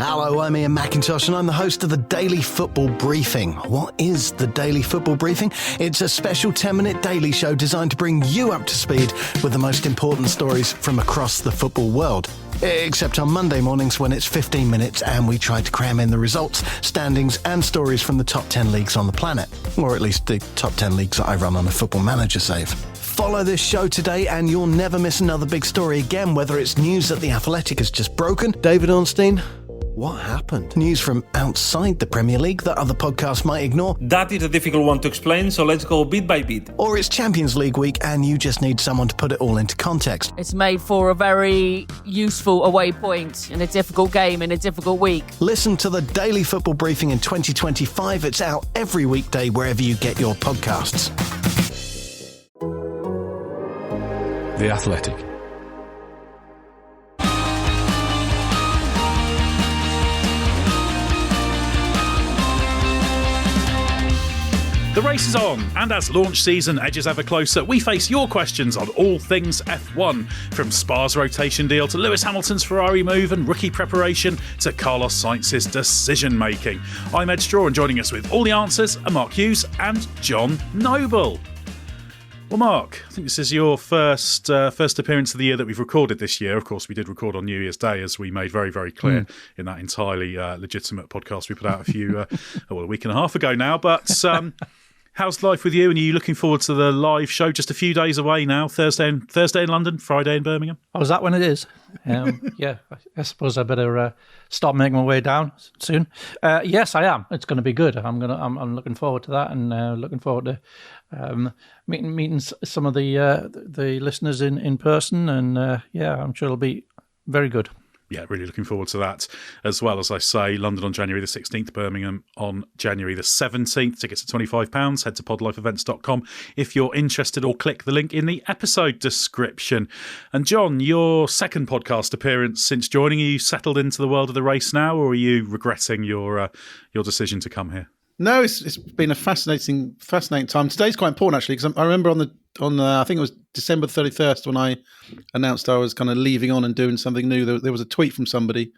Hello, I'm Ian McIntosh and I'm the host of the Daily Football Briefing. What is the Daily Football Briefing? It's a special 10-minute daily show designed to bring you up to speed with the most important stories from across the football world. Except on Monday mornings when it's 15 minutes and we try to cram in the results, standings and stories from the top 10 leagues on the planet. Or at least the top 10 leagues that I run on a Football Manager save. Follow this show today and you'll never miss another big story again, whether it's news that the Athletic has just broken. David Ornstein, what happened? News from outside the Premier League that other podcasts might ignore. That is a difficult one to explain, so let's go bit by bit. Or it's Champions League week and you just need someone to put it all into context. It's made for a very useful away point in a difficult game in a difficult week. Listen to the Daily Football Briefing in 2025. It's out every weekday wherever you get your podcasts. The Athletic. The race is on, and as launch season edges ever closer, we face your questions on all things F1, from Spa's rotation deal to Lewis Hamilton's Ferrari move and rookie preparation to Carlos Sainz's decision-making. I'm Edd Straw, and joining us with all the answers are Mark Hughes and John Noble. Well, Mark, I think this is your first appearance of the year that we've recorded this year. Of course, we did record on New Year's Day, as we made very, very clear in that entirely legitimate podcast we put out a week and a half ago now. But how's life with you? And are you looking forward to the live show just a few days away now? Thursday in London, Friday in Birmingham? Oh, is that when it is? Yeah, I suppose I better start making my way down soon. Yes, I am. It's going to be good. I'm looking forward to that, and looking forward to meeting some of the listeners in person, and I'm sure it'll be very good. Yeah, really looking forward to that as well. As I say, London on January the 16th, Birmingham on January the 17th. Tickets are £25. Head to podlifeevents.com if you're interested, or click the link in the episode description. And John, your second podcast appearance since joining, are you settled into the world of the race now, or are you regretting your decision to come here? No, it's been a fascinating time. Today's quite important, actually, because I remember on I think it was December 31st when I announced I was kind of leaving on and doing something new. There was a tweet from somebody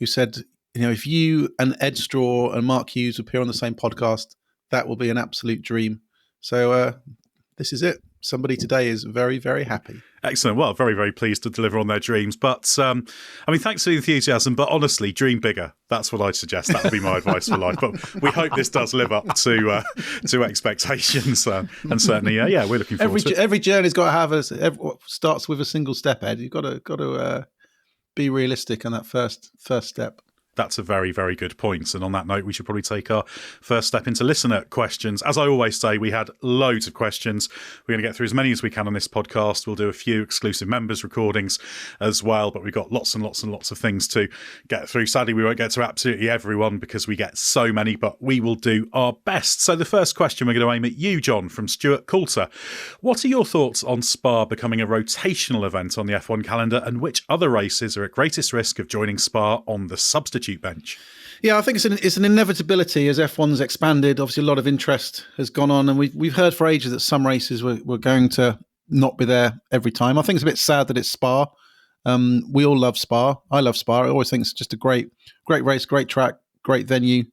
who said, if you and Edd Straw and Mark Hughes appear on the same podcast, that will be an absolute dream. So this is it. Somebody today is very, very happy. Excellent. Well, very, very pleased to deliver on their dreams. But, thanks for the enthusiasm. But honestly, dream bigger. That's what I'd suggest. That would be my advice for life. But we hope this does live up to expectations. And certainly, we're looking forward to it. Every journey's got to have starts with a single step, Ed. You've got to be realistic on that first step. That's a very, very good point. And on that note, we should probably take our first step into listener questions. As I always say, we had loads of questions. We're going to get through as many as we can on this podcast. We'll do a few exclusive members recordings as well, but we've got lots and lots and lots of things to get through. Sadly, we won't get to absolutely everyone because we get so many, but we will do our best. So the first question we're going to aim at you, John, from Stuart Coulter. What are your thoughts on Spa becoming a rotational event on the F1 calendar, and which other races are at greatest risk of joining Spa on the substitute bench? Yeah, I think it's an inevitability as F1's expanded. Obviously, a lot of interest has gone on, and we've heard for ages that some races were going to not be there every time. I think it's a bit sad that it's Spa. We all love Spa. I love Spa. I always think it's just a great race, great track, great venue,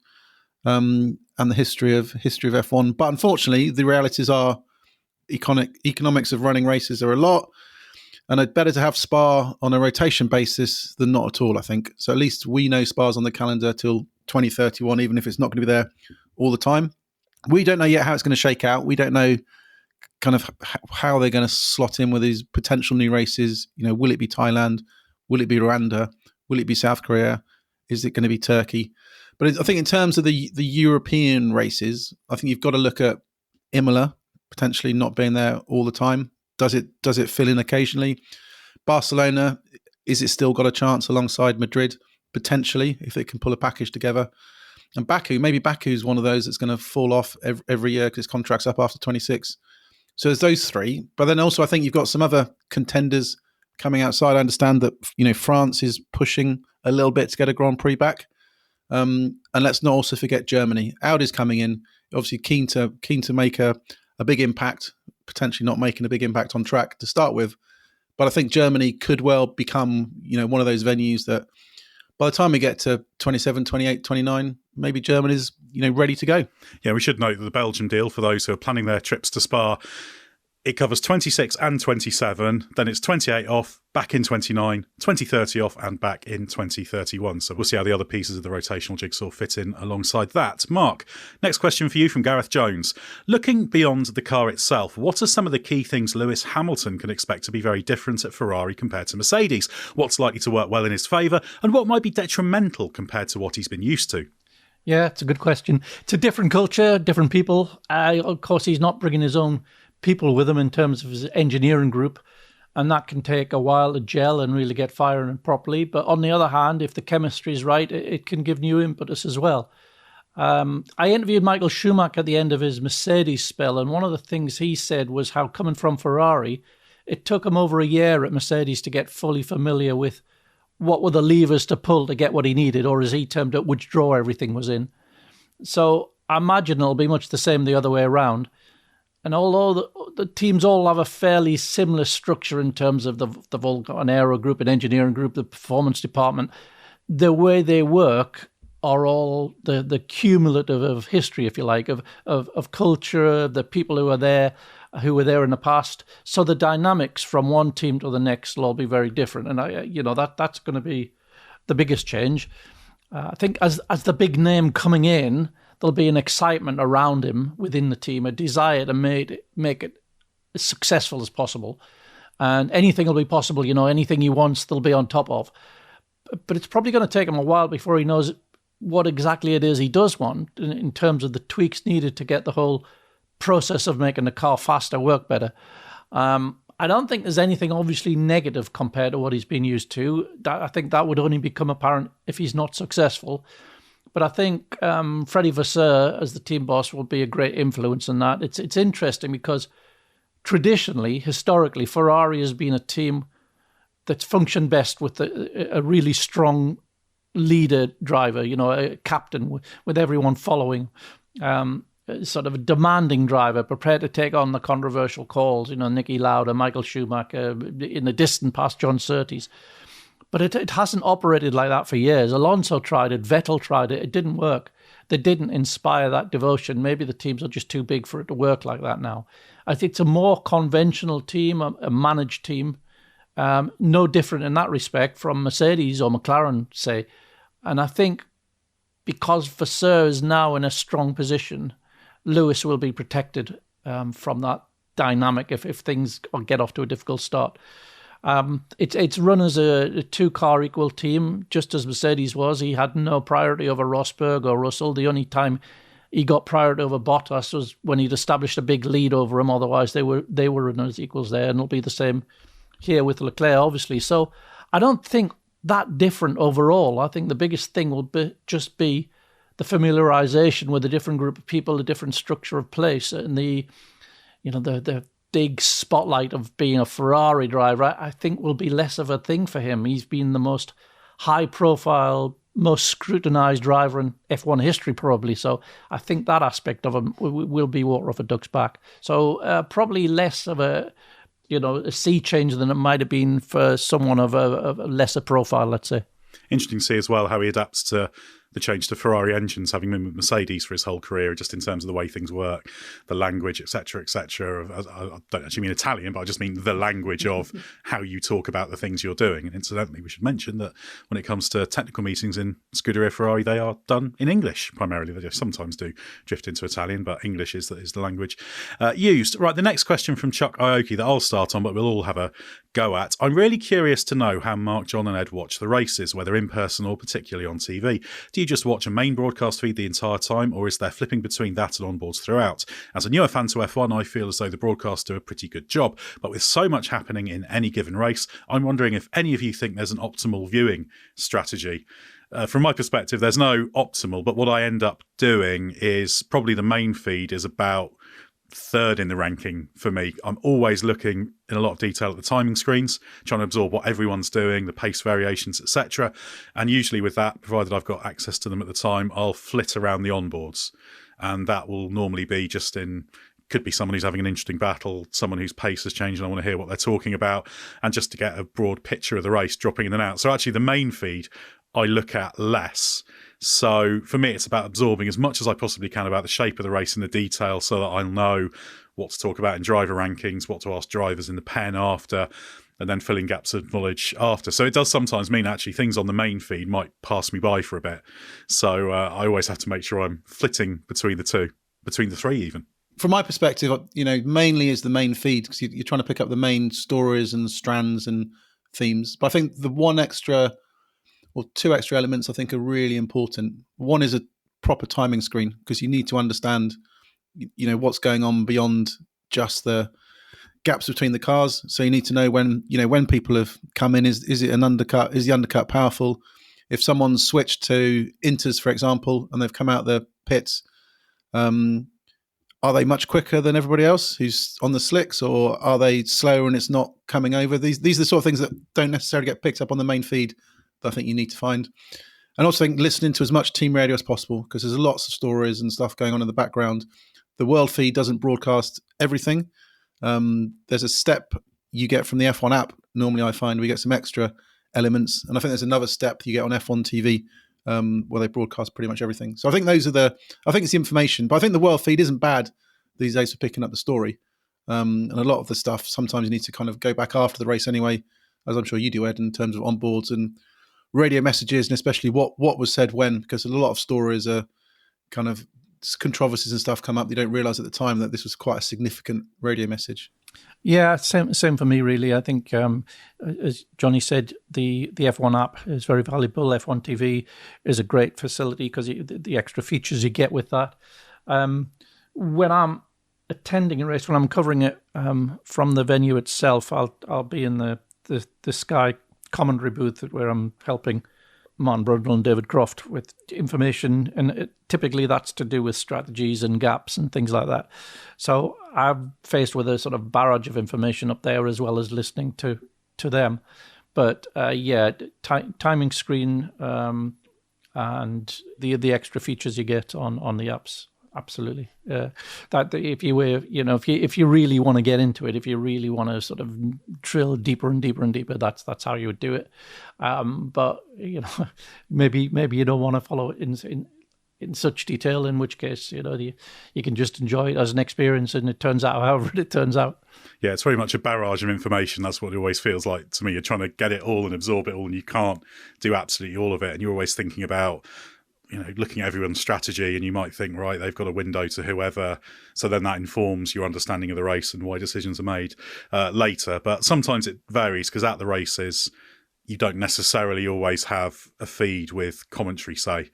and the history of F1. But unfortunately, the realities are economics of running races are a lot. And it's better to have Spa on a rotation basis than not at all, I think. So at least we know Spa's on the calendar till 2031, even if it's not going to be there all the time. We don't know yet how it's going to shake out. We don't know kind of how they're going to slot in with these potential new races. Will it be Thailand? Will it be Rwanda? Will it be South Korea? Is it going to be Turkey? But I think in terms of the European races, I think you've got to look at Imola potentially not being there all the time. Does it fill in occasionally? Barcelona, is it still got a chance alongside Madrid? Potentially, if it can pull a package together. And Baku's one of those that's going to fall off every year because his contract's up after 26. So there's those three. But then also I think you've got some other contenders coming outside. I understand that France is pushing a little bit to get a Grand Prix back. And let's not also forget Germany. Audi's coming in, obviously keen to make a big impact, potentially not making a big impact on track to start with. But I think Germany could well become, one of those venues that by the time we get to 27, 28, 29, maybe Germany's, ready to go. Yeah, we should note that the Belgium deal, for those who are planning their trips to Spa, it covers 26 and 27, then it's 28 off, back in 29, 2030 off, and back in 2031. So we'll see how the other pieces of the rotational jigsaw fit in alongside that. Mark, next question for you from Gareth Jones. Looking beyond the car itself, what are some of the key things Lewis Hamilton can expect to be very different at Ferrari compared to Mercedes? What's likely to work well in his favour, and what might be detrimental compared to what he's been used to? Yeah, it's a good question. It's a different culture, different people. Of course, he's not bringing his own people with him in terms of his engineering group, and that can take a while to gel and really get firing properly. But on the other hand, if the chemistry is right, it can give new impetus as well. I interviewed Michael Schumacher at the end of his Mercedes spell, and one of the things he said was how, coming from Ferrari, it took him over a year at Mercedes to get fully familiar with what were the levers to pull to get what he needed, or as he termed it, which drawer everything was in. So I imagine it'll be much the same the other way around. And although the teams all have a fairly similar structure in terms of the Vulcan Aero group and engineering group, the performance department, the way they work are all the cumulative of history, if you like, of culture, the people who were there in the past. So the dynamics from one team to the next will all be very different. And that's going to be the biggest change. I think as the big name coming in, there'll be an excitement around him within the team, a desire to make it as successful as possible. And anything will be possible, anything he wants, they'll be on top of. But it's probably going to take him a while before he knows what exactly it is he does want in terms of the tweaks needed to get the whole process of making the car faster work better. I don't think there's anything obviously negative compared to what he's been used to. I think that would only become apparent if he's not successful. But I think Freddie Vasseur, as the team boss, will be a great influence in that. It's interesting because traditionally, historically, Ferrari has been a team that's functioned best with a really strong leader driver, a captain with everyone following, sort of a demanding driver, prepared to take on the controversial calls, Niki Lauda, Michael Schumacher, in the distant past, John Surtees. But it hasn't operated like that for years. Alonso tried it, Vettel tried it, it didn't work. They didn't inspire that devotion. Maybe the teams are just too big for it to work like that now. I think it's a more conventional team, a managed team, no different in that respect from Mercedes or McLaren, say. And I think because Vasseur is now in a strong position, Lewis will be protected from that dynamic if things get off to a difficult start. It's run as a two-car equal team, just as Mercedes was. He had no priority over Rosberg or Russell. The only time he got priority over Bottas was when he'd established a big lead over him. Otherwise, they were run as equals there, and it'll be the same here with Leclerc, obviously. So I don't think that different overall. I think the biggest thing will just be the familiarization with a different group of people, a different structure of place, and the big spotlight of being a Ferrari driver, I think will be less of a thing for him. He's been the most high-profile, most scrutinised driver in F1 history, probably. So I think that aspect of him will be water off a duck's back. So probably less of a sea change than it might have been for someone of a lesser profile, let's say. Interesting to see as well how he adapts to the change to Ferrari engines, having been with Mercedes for his whole career, just in terms of the way things work, the language, etc., etc. I don't actually mean Italian, but I just mean the language of how you talk about the things you're doing. And incidentally, we should mention that when it comes to technical meetings in Scuderia Ferrari, they are done in English primarily. They sometimes do drift into Italian, but English is the language used. Right, the next question from Chuck Ioki that I'll start on, but we'll all have a go at. I'm really curious to know how Mark, John and Ed watch the races, whether in person or particularly on TV. Do you just watch a main broadcast feed the entire time, or is there flipping between that and onboards throughout? As a newer fan to F1, I feel as though the broadcasts do a pretty good job, but with so much happening in any given race, I'm wondering if any of you think there's an optimal viewing strategy. From my perspective, there's no optimal, but what I end up doing is probably the main feed is about third in the ranking for me. I'm always looking in a lot of detail at the timing screens, trying to absorb what everyone's doing, the pace variations, etc. And usually with that, provided I've got access to them at the time, I'll flit around the onboards. And that will normally be just could be someone who's having an interesting battle, someone whose pace has changed and I want to hear what they're talking about, and just to get a broad picture of the race dropping in and out. So actually the main feed, I look at less. So for me, it's about absorbing as much as I possibly can about the shape of the race and the detail, so that I'll know what to talk about in driver rankings, what to ask drivers in the pen after, and then filling gaps of knowledge after. So it does sometimes mean actually things on the main feed might pass me by for a bit. So I always have to make sure I'm flitting between the two, between the three even. From my perspective, mainly is the main feed, because you're trying to pick up the main stories and strands and themes. But I think the one extra or two extra elements I think are really important. One is a proper timing screen, because you need to understand, what's going on beyond just the gaps between the cars. So you need to know when people have come in. Is it an undercut? Is the undercut powerful? If someone's switched to inters, for example, and they've come out the pits, are they much quicker than everybody else who's on the slicks, or are they slower and it's not coming over? These are the sort of things that don't necessarily get picked up on the main feed that I think you need to find. And also think listening to as much team radio as possible, because there's lots of stories and stuff going on in the background. The world feed doesn't broadcast everything. There's a step you get from the F1 app. Normally I find we get some extra elements. And I think there's another step you get on F1 TV where they broadcast pretty much everything. So I think I think it's the information. But I think the world feed isn't bad these days for picking up the story. And a lot of the stuff, sometimes you need to kind of go back after the race anyway, as I'm sure you do, Ed, in terms of onboards and radio messages, and especially what was said when, because a lot of stories are kind of controversies and stuff come up. You don't realise at the time that this was quite a significant radio message. Yeah, same for me, really. I think, as Johnny said, the F1 app is very valuable. F1 TV is a great facility because the extra features you get with that. When I'm attending a race, when I'm covering it from the venue itself, I'll be in the Sky commentary booth where I'm helping Martin Brundle and David Croft with information, and typically that's to do with strategies and gaps and things like that. So I'm faced with a sort of barrage of information up there, as well as listening to them. But timing screen and the extra features you get on the apps. Absolutely. That if you really want to get into it, if you really want to sort of drill deeper and deeper and deeper, that's how you would do it. But maybe you don't want to follow it in such detail. In which case, you can just enjoy it as an experience, and it turns out however it turns out. Yeah, it's very much a barrage of information. That's what it always feels like to me. You're trying to get it all and absorb it all, and you can't do absolutely all of it. And you're always thinking about, looking at everyone's strategy, and you might think, right, they've got a window to whoever. So then that informs your understanding of the race and why decisions are made later. But sometimes it varies, because at the races, you don't necessarily always have a feed with commentary, say,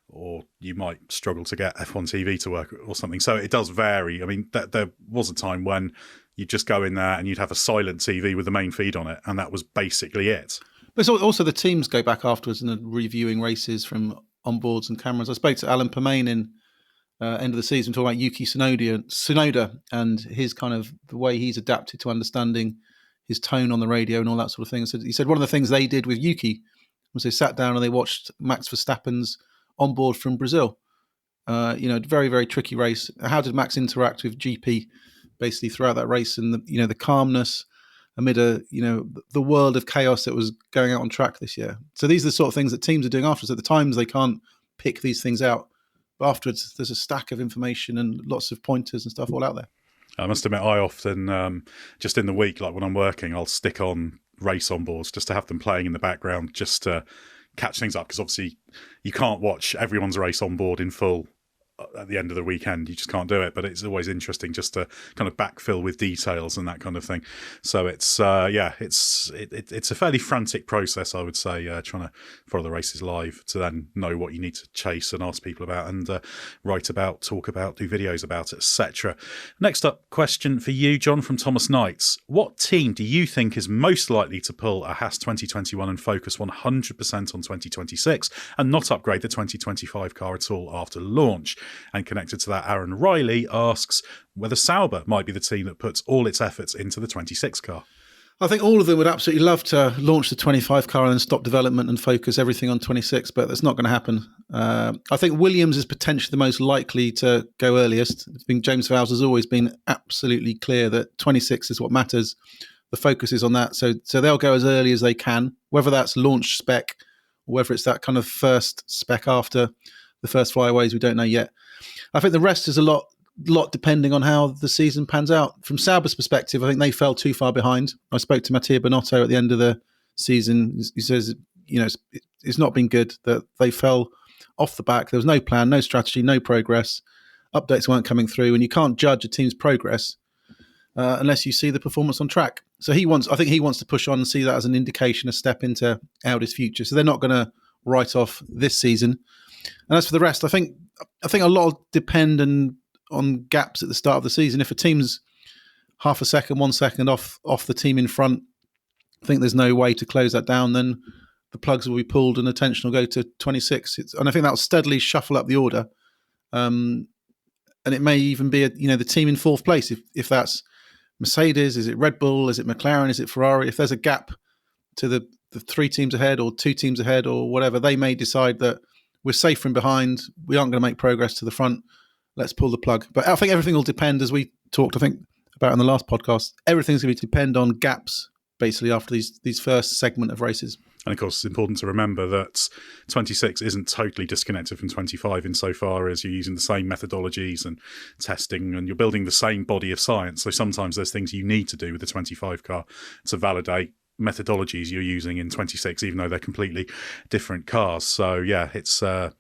or you might struggle to get F1 TV to work or something. So it does vary. I mean, there was a time when you'd just go in there and you'd have a silent TV with the main feed on it, and that was basically it. But also the teams go back afterwards and are reviewing races from onboards and cameras. I spoke to Alan Permain in end of the season talking about Yuki Tsunoda and his kind of the way he's adapted to understanding his tone on the radio and all that sort of thing. So he said one of the things they did with Yuki was they sat down and they watched Max Verstappen's onboard from Brazil. Very, very tricky race. How did Max interact with GP basically throughout that race, and the calmness amid the world of chaos that was going out on track this year. So these are the sort of things that teams are doing afterwards. At the times they can't pick these things out, but afterwards there's a stack of information and lots of pointers and stuff all out there. I must admit, I often, just in the week, like when I'm working, I'll stick on race onboards just to have them playing in the background, just to catch things up, because obviously you can't watch everyone's race onboard in full at the end of the weekend. You just can't do it, but it's always interesting just to kind of backfill with details and that kind of thing. So it's it's a fairly frantic process, I would say, trying to follow the races live to then know what you need to chase and ask people about and write about, talk about, do videos about, etc. Next up, question for you, John, from Thomas Knights. What team do you think is most likely to pull a Haas 2021 and focus 100% on 2026 and not upgrade the 2025 car at all after launch? And connected to that, Aaron Riley asks whether Sauber might be the team that puts all its efforts into the 26 car. I think all of them would absolutely love to launch the 25 car and then stop development and focus everything on 26, but that's not going to happen. I think Williams is potentially the most likely to go earliest. I think James Vowles has always been absolutely clear that 26 is what matters. The focus is on that. So they'll go as early as they can, whether that's launch spec whether it's that kind of first spec after the first flyaways, we don't know yet. I think the rest is a lot depending on how the season pans out. From Sauber's perspective, I think they fell too far behind. I spoke to Mattia Binotto at the end of the season. He says, it's not been good, that they fell off the back. There was no plan, no strategy, no progress. Updates weren't coming through, and you can't judge a team's progress unless you see the performance on track. So I think he wants to push on and see that as an indication, a step into Audi's future. So they're not going to write off this season. And as for the rest, I think a lot will depend on gaps at the start of the season. If a team's half a second, 1 second off the team in front, I think there's no way to close that down. Then the plugs will be pulled and attention will go to 26. And I think that'll steadily shuffle up the order. And it may even be the team in fourth place. If that's Mercedes, is it Red Bull, is it McLaren, is it Ferrari? If there's a gap to the 3 teams ahead or 2 teams ahead or whatever, they may decide that we're safe from behind, we aren't going to make progress to the front, let's pull the plug. But I think everything will depend, as we talked, I think, about in the last podcast. Everything's going to depend on gaps, basically, after these first segment of races. And of course, it's important to remember that 26 isn't totally disconnected from 25 insofar as you're using the same methodologies and testing, and you're building the same body of science. So sometimes there's things you need to do with the 25 car to validate methodologies you're using in 26, even though they're completely different cars. So yeah, it's a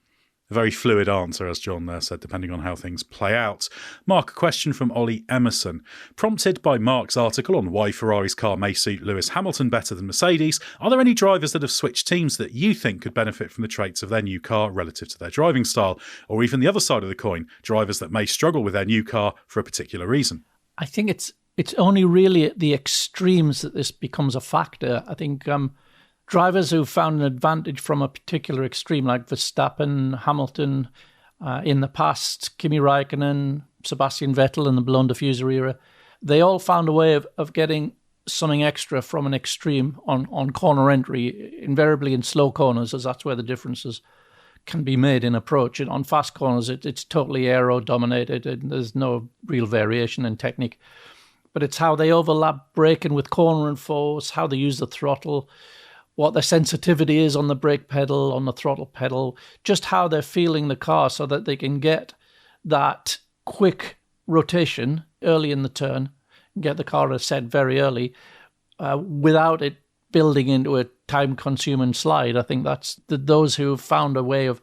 very fluid answer, as John there said, depending on how things play out. Mark, a question from Ollie Emerson. Prompted by Mark's article on why Ferrari's car may suit Lewis Hamilton better than Mercedes, are there any drivers that have switched teams that you think could benefit from the traits of their new car relative to their driving style? Or even the other side of the coin, drivers that may struggle with their new car for a particular reason? I think it's only really at the extremes that this becomes a factor. I think drivers who've found an advantage from a particular extreme, like Verstappen, Hamilton, in the past, Kimi Raikkonen, Sebastian Vettel in the blown diffuser era, they all found a way of getting something extra from an extreme on corner entry, invariably in slow corners, as that's where the differences can be made in approach. And on fast corners, it's totally aero-dominated, and there's no real variation in technique. But it's how they overlap braking with corner and force, how they use the throttle, what their sensitivity is on the brake pedal, on the throttle pedal, just how they're feeling the car so that they can get that quick rotation early in the turn, get the car set very early without it building into a time-consuming slide. I think that's those who have found a way of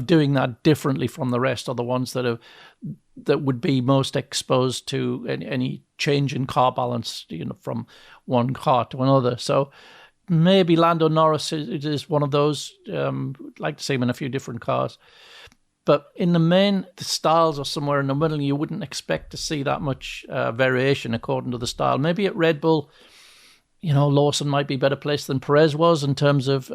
doing that differently from the rest are the ones that would be most exposed to any change in car balance, from one car to another. So maybe Lando Norris is one of those. I'd like to see him in a few different cars. But in the main, the styles are somewhere in the middle. You wouldn't expect to see that much variation according to the style. Maybe at Red Bull, Lawson might be better placed than Perez was in terms of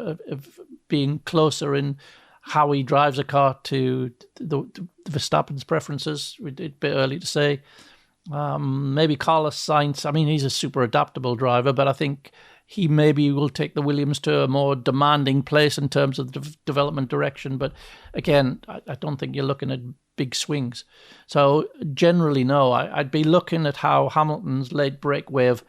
being closer in how he drives a car to the Verstappen's preferences. It's a bit early to say. Maybe Carlos Sainz. I mean, he's a super adaptable driver, but I think he maybe will take the Williams to a more demanding place in terms of the development direction. But again, I don't think you're looking at big swings. So generally, no. I'd be looking at how Hamilton's late brake wave,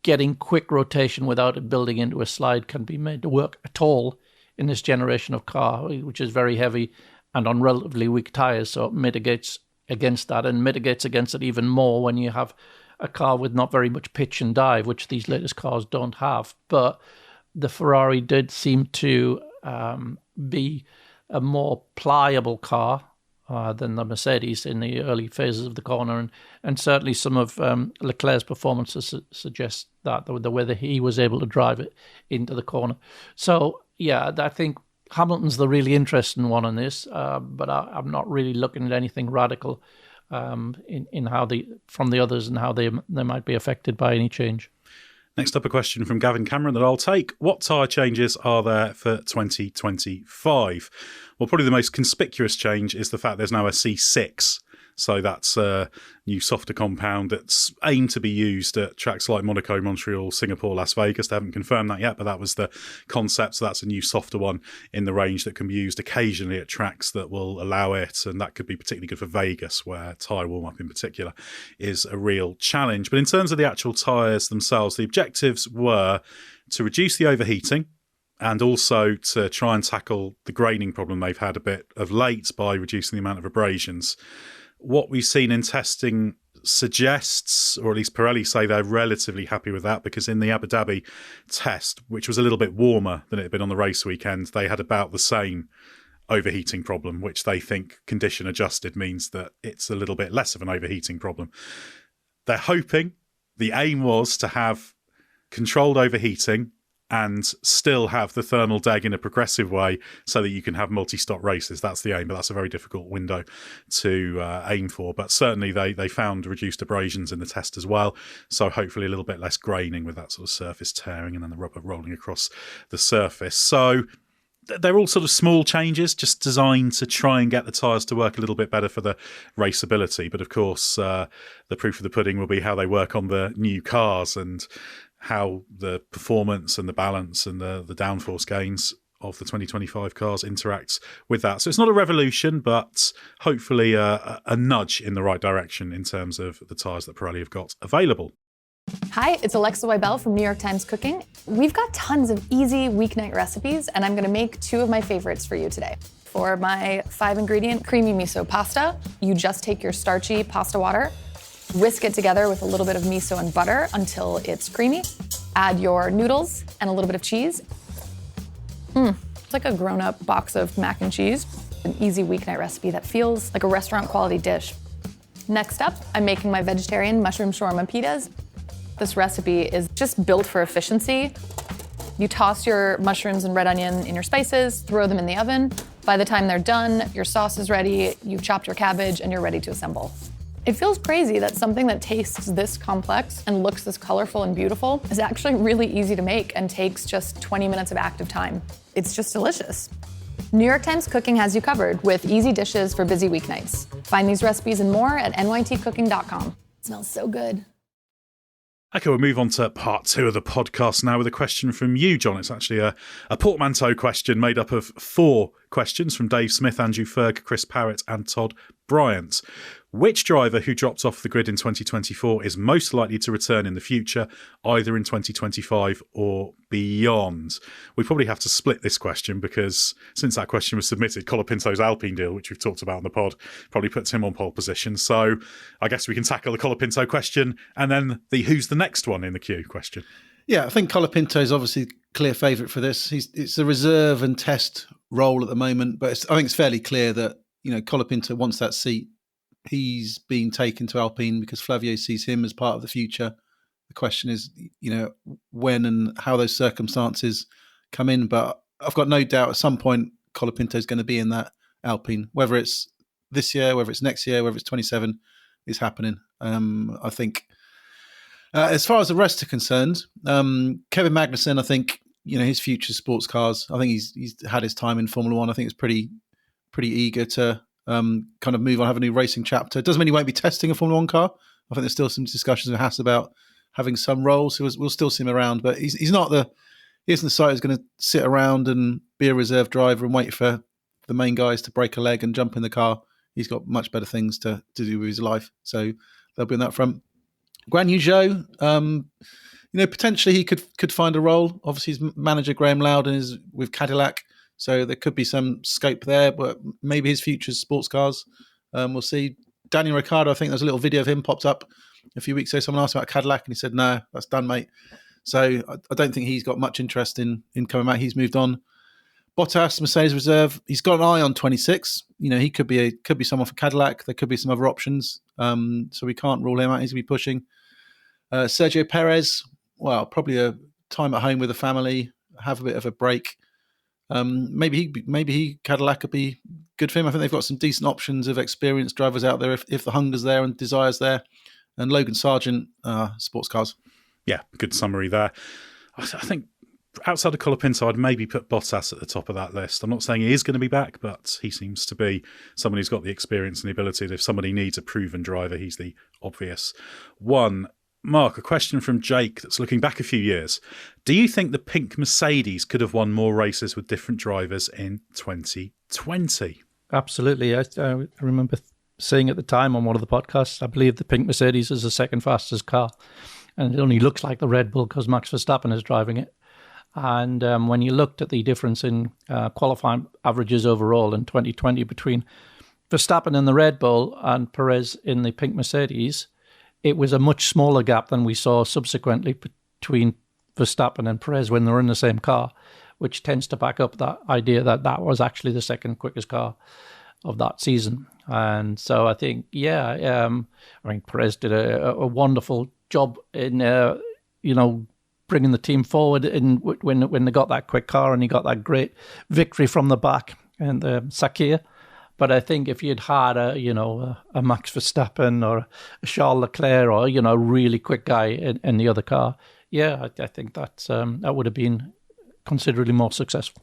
getting quick rotation without it building into a slide, can be made to work at all in this generation of car, which is very heavy and on relatively weak tyres. So it mitigates against that, and mitigates against it even more when you have a car with not very much pitch and dive, which these latest cars don't have. But the Ferrari did seem to be a more pliable car than the Mercedes in the early phases of the corner, and certainly some of Leclerc's performances suggest that the way that he was able to drive it into the corner. So yeah, I think Hamilton's the really interesting one on this, but I'm not really looking at anything radical in how from the others and how they might be affected by any change. Next up, a question from Gavin Cameron that I'll take. What tyre changes are there for 2025? Well, probably the most conspicuous change is the fact there's now a C6. So that's a new softer compound that's aimed to be used at tracks like Monaco, Montreal, Singapore, Las Vegas. They haven't confirmed that yet, but that was the concept. So that's a new softer one in the range that can be used occasionally at tracks that will allow it. And that could be particularly good for Vegas, where tyre warm-up in particular is a real challenge. But in terms of the actual tyres themselves, the objectives were to reduce the overheating, and also to try and tackle the graining problem they've had a bit of late by reducing the amount of abrasions. What we've seen in testing suggests, or at least Pirelli say they're relatively happy with that, because in the Abu Dhabi test, which was a little bit warmer than it had been on the race weekend, they had about the same overheating problem, which they think condition adjusted means that it's a little bit less of an overheating problem. They're hoping, the aim was to have controlled overheating and still have the thermal deg in a progressive way so that you can have multi-stop races. That's the aim, but that's a very difficult window to aim for. But certainly they found reduced abrasions in the test as well, so hopefully a little bit less graining with that sort of surface tearing and then the rubber rolling across the surface. So they're all sort of small changes, just designed to try and get the tyres to work a little bit better for the raceability. But of course, the proof of the pudding will be how they work on the new cars and how the performance and the balance and the downforce gains of the 2025 cars interacts with that. So it's not a revolution, but hopefully a nudge in the right direction in terms of the tyres that Pirelli have got available. Hi, it's Alexa Wybel from New York Times Cooking. We've got tons of easy weeknight recipes, and I'm gonna make two of my favorites for you today. For my 5-ingredient creamy miso pasta, you just take your starchy pasta water, whisk it together with a little bit of miso and butter until it's creamy. Add your noodles and a little bit of cheese. It's like a grown-up box of mac and cheese. An easy weeknight recipe that feels like a restaurant quality dish. Next up, I'm making my vegetarian mushroom shawarma pitas. This recipe is just built for efficiency. You toss your mushrooms and red onion in your spices, throw them in the oven. By the time they're done, your sauce is ready, you've chopped your cabbage, and you're ready to assemble. It feels crazy that something that tastes this complex and looks this colorful and beautiful is actually really easy to make and takes just 20 minutes of active time. It's just delicious. New York Times Cooking has you covered with easy dishes for busy weeknights. Find these recipes and more at nytcooking.com. It smells so good. Okay, we'll move on to part 2 of the podcast now with a question from you, John. It's actually a portmanteau question made up of 4 questions from Dave Smith, Andrew Ferg, Chris Parrott and Todd Bryant. Which driver who dropped off the grid in 2024 is most likely to return in the future, either in 2025 or beyond? We probably have to split this question because since that question was submitted, Colapinto's Alpine deal, which we've talked about on the pod, probably puts him on pole position. So I guess we can tackle the Colapinto question and then the who's the next one in the queue question. Yeah, I think Colapinto is obviously clear favourite for this. It's a reserve and test role at the moment, but I think it's fairly clear that, you know, Colapinto wants that seat. He's been taken to Alpine because Flavio sees him as part of the future. The question is, you know, when and how those circumstances come in. But I've got no doubt at some point Colapinto is going to be in that Alpine. Whether it's this year, whether it's next year, whether it's 27, is happening. I think. As far as the rest are concerned, Kevin Magnussen, I think, you know, his future sports cars. I think he's had his time in Formula One. I think he's pretty eager to kind of move on, have a new racing chapter. Doesn't mean he won't be testing a Formula One car. I think there's still some discussions with Haas about having some roles. So we'll still see him around, but he isn't the site who's going to sit around and be a reserve driver and wait for the main guys to break a leg and jump in the car. He's got much better things to do with his life. So they'll be on that front. Guan Yu Zhou, you know, potentially he could find a role. Obviously, his manager Graham Loudon is with Cadillac, so there could be some scope there. But maybe his future's sports cars. We'll see. Daniel Ricciardo, I think there's a little video of him popped up a few weeks ago. Someone asked about Cadillac, and he said, "No, that's done, mate." So I don't think he's got much interest in coming back. He's moved on. Bottas, Mercedes Reserve, he's got an eye on 26. You know, he could be someone for Cadillac. There could be some other options. So we can't rule him out. He's going to be pushing. Sergio Perez, well, probably a time at home with the family, have a bit of a break. Maybe Cadillac could be good for him. I think they've got some decent options of experienced drivers out there if the hunger's there and desire's there. And Logan Sargent, sports cars. Yeah, good summary there. I think outside of Colapinto, I'd maybe put Bottas at the top of that list. I'm not saying he is going to be back, but he seems to be someone who's got the experience and the ability that if somebody needs a proven driver, he's the obvious one. Mark, a question from Jake that's looking back a few years. Do you think the pink Mercedes could have won more races with different drivers in 2020? Absolutely. I remember saying at the time on one of the podcasts, I believe the pink Mercedes is the second fastest car. And it only looks like the Red Bull because Max Verstappen is driving it. And when you looked at the difference in qualifying averages overall in 2020 between Verstappen in the Red Bull and Perez in the pink Mercedes, it was a much smaller gap than we saw subsequently between Verstappen and Perez when they were in the same car, which tends to back up that idea that that was actually the second quickest car of that season. And so I think, Perez did a wonderful job in, bringing the team forward in when they got that quick car, and he got that great victory from the back and Sakir. But I think if you'd had a Max Verstappen or a Charles Leclerc or a really quick guy in the other car, I think that would have been considerably more successful.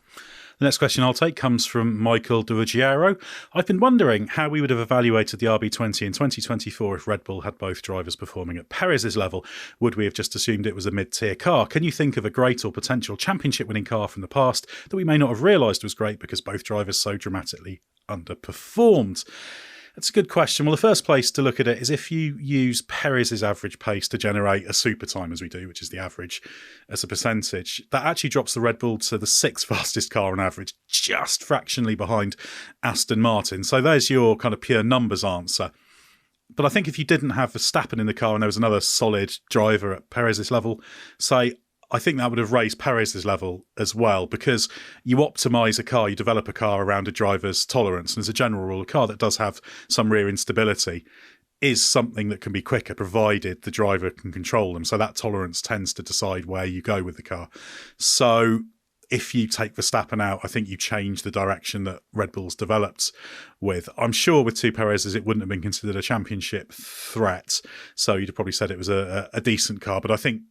The next question I'll take comes from Michael Ruggiero. I've been wondering how we would have evaluated the RB20 in 2024 if Red Bull had both drivers performing at Perez's level. Would we have just assumed it was a mid-tier car? Can you think of a great or potential championship-winning car from the past that we may not have realised was great because both drivers so dramatically underperformed? That's a good question. Well, the first place to look at it is if you use Perez's average pace to generate a super time, as we do, which is the average as a percentage, that actually drops the Red Bull to the sixth fastest car on average, just fractionally behind Aston Martin. So there's your kind of pure numbers answer. But I think if you didn't have Verstappen in the car and there was another solid driver at Perez's level, say, I think that would have raised Perez's level as well, because you optimise a car, you develop a car around a driver's tolerance. And as a general rule, a car that does have some rear instability is something that can be quicker, provided the driver can control them. So that tolerance tends to decide where you go with the car. So if you take Verstappen out, I think you change the direction that Red Bull's developed with. I'm sure with two Perez's, it wouldn't have been considered a championship threat. So you'd have probably said it was a decent car. But I think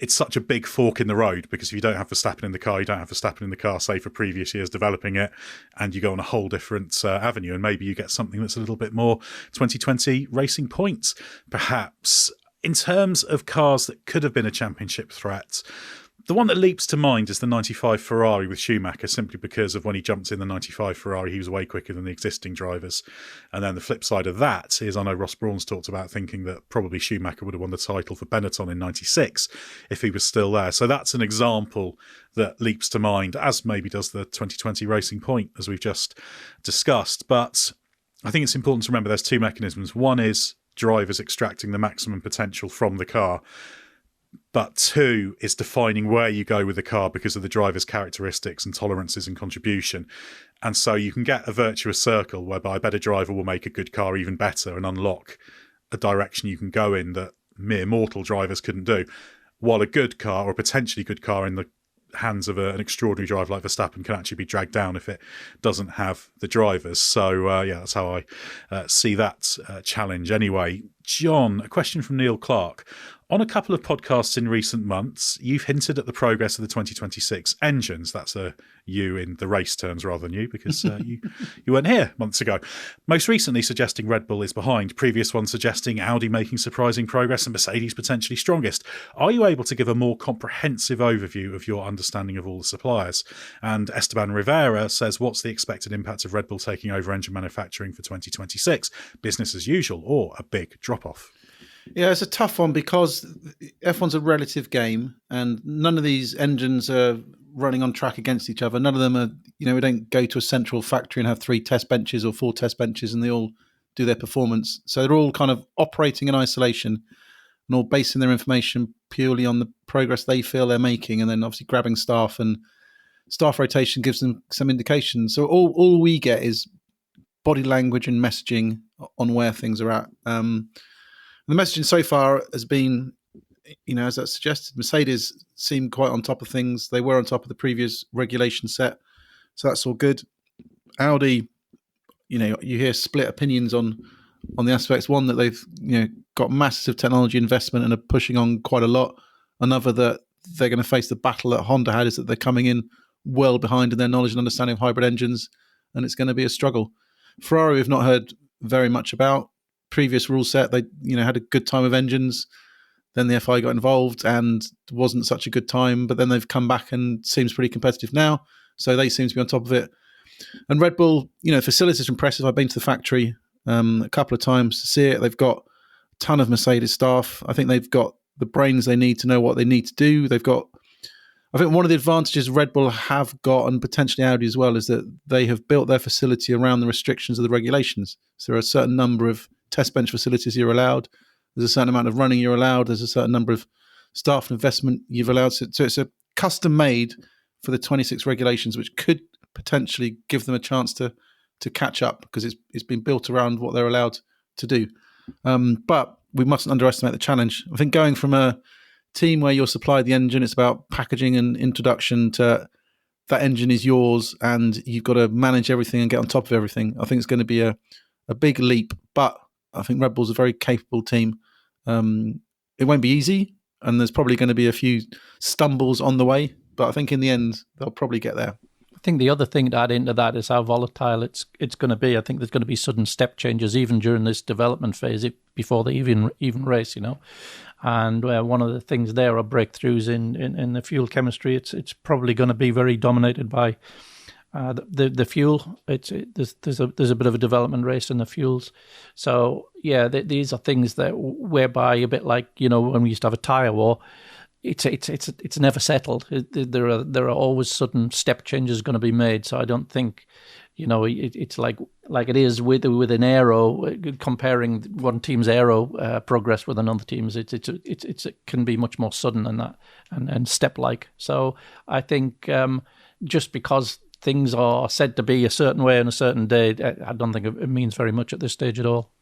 it's such a big fork in the road, because if you don't have Verstappen in the car, you don't have Verstappen in the car, say, for previous years developing it, and you go on a whole different avenue, and maybe you get something that's a little bit more 2020 racing points, perhaps. In terms of cars that could have been a championship threat, the one that leaps to mind is the 95 Ferrari with Schumacher, simply because of when he jumped in the 95 Ferrari, he was way quicker than the existing drivers. And then the flip side of that is, I know Ross Brawn's talked about thinking that probably Schumacher would have won the title for Benetton in 96 if he was still there. So that's an example that leaps to mind, as maybe does the 2020 Racing Point, as we've just discussed. But I think it's important to remember there's two mechanisms. One is drivers extracting the maximum potential from the car. But two is defining where you go with the car because of the driver's characteristics and tolerances and contribution. And so you can get a virtuous circle whereby a better driver will make a good car even better and unlock a direction you can go in that mere mortal drivers couldn't do. While a good car, or a potentially good car, in the hands of an extraordinary driver like Verstappen can actually be dragged down if it doesn't have the drivers. So, that's how I see that challenge. Anyway, John, a question from Neil Clark. On a couple of podcasts in recent months, you've hinted at the progress of the 2026 engines. That's a you in the race terms rather than you, because you weren't here months ago. Most recently suggesting Red Bull is behind. Previous one suggesting Audi making surprising progress and Mercedes potentially strongest. Are you able to give a more comprehensive overview of your understanding of all the suppliers? And Esteban Rivera says, what's the expected impact of Red Bull taking over engine manufacturing for 2026? Business as usual or a big drop-off? Yeah, it's a tough one because F1's a relative game and none of these engines are running on track against each other. None of them are, we don't go to a central factory and have 3 test benches or 4 test benches and they all do their performance. So they're all kind of operating in isolation and all basing their information purely on the progress they feel they're making, and then obviously grabbing staff, and staff rotation gives them some indication. So all we get is body language and messaging on where things are at. The messaging so far has been, as that suggested, Mercedes seemed quite on top of things. They were on top of the previous regulation set, so that's all good. Audi, you hear split opinions on the aspects. One, that they've got massive technology investment and are pushing on quite a lot. Another, that they're going to face the battle that Honda had, is that they're coming in well behind in their knowledge and understanding of hybrid engines, and it's going to be a struggle. Ferrari, we've not heard very much about. Previous rule set, they had a good time of engines. Then the FI got involved and wasn't such a good time, but then they've come back and seems pretty competitive now. So they seem to be on top of it. And Red Bull, facilities are impressive. I've been to the factory a couple of times to see it. They've got a ton of Mercedes staff. I think they've got the brains they need to know what they need to do. They've got I think one of the advantages Red Bull have got, and potentially Audi as well, is that they have built their facility around the restrictions of the regulations. So there are a certain number of test bench facilities you're allowed. There's a certain amount of running you're allowed. There's a certain number of staff and investment you've allowed. So it's a custom made for the 26 regulations, which could potentially give them a chance to catch up, because it's been built around what they're allowed to do. But we mustn't underestimate the challenge. I think going from a team where you're supplied the engine, it's about packaging and introduction, to that engine is yours and you've got to manage everything and get on top of everything. I think it's going to be a big leap, but I think Red Bull's a very capable team. It won't be easy, and there's probably going to be a few stumbles on the way, but I think in the end they'll probably get there. I think the other thing to add into that is how volatile it's going to be. I think there's going to be sudden step changes even during this development phase, before they even race, And one of the things there are breakthroughs in the fuel chemistry. It's probably going to be very dominated by the fuel. There's a bit of a development race in the fuels. So yeah, these are things that whereby, a bit like when we used to have a tire war. It's never settled. There are always sudden step changes going to be made. So I don't think, it's like it is with an aero, comparing one team's aero progress with another team's. It can be much more sudden than that and step like. So I think just because things are said to be a certain way on a certain day, I don't think it means very much at this stage at all.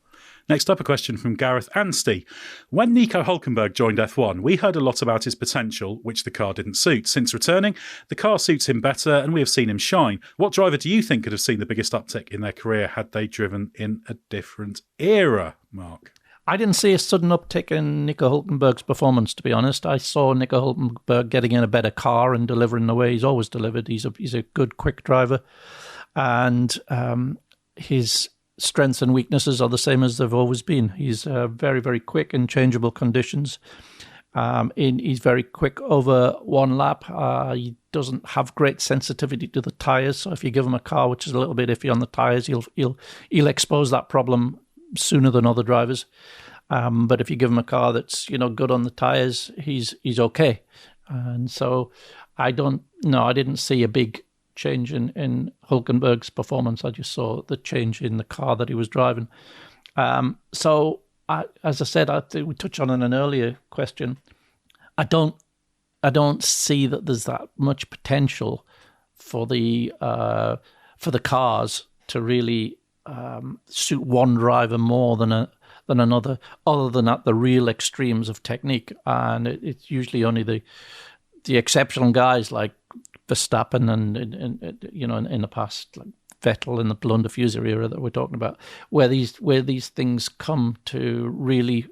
Next up, a question from Gareth Anstey. When Nico Hülkenberg joined F1, we heard a lot about his potential, which the car didn't suit. Since returning, the car suits him better and we have seen him shine. What driver do you think could have seen the biggest uptick in their career had they driven in a different era, Mark? I didn't see a sudden uptick in Nico Hülkenberg's performance, to be honest. I saw Nico Hülkenberg getting in a better car and delivering the way he's always delivered. He's a good, quick driver. And his strengths and weaknesses are the same as they've always been. He's very, very quick in changeable conditions. He's very quick over one lap. He doesn't have great sensitivity to the tyres. So if you give him a car which is a little bit iffy on the tyres, he'll expose that problem sooner than other drivers. But if you give him a car that's good on the tyres, he's okay. And so I didn't see a big change in Hülkenberg's performance. I just saw the change in the car that he was driving. So as I said, we touched on in an earlier question, I don't see that there's that much potential for the cars to really suit one driver more than another, other than at the real extremes of technique. And it's usually only the exceptional guys like Verstappen and in the past, like Vettel in the Blonde diffuser era that we're talking about, where these things come to really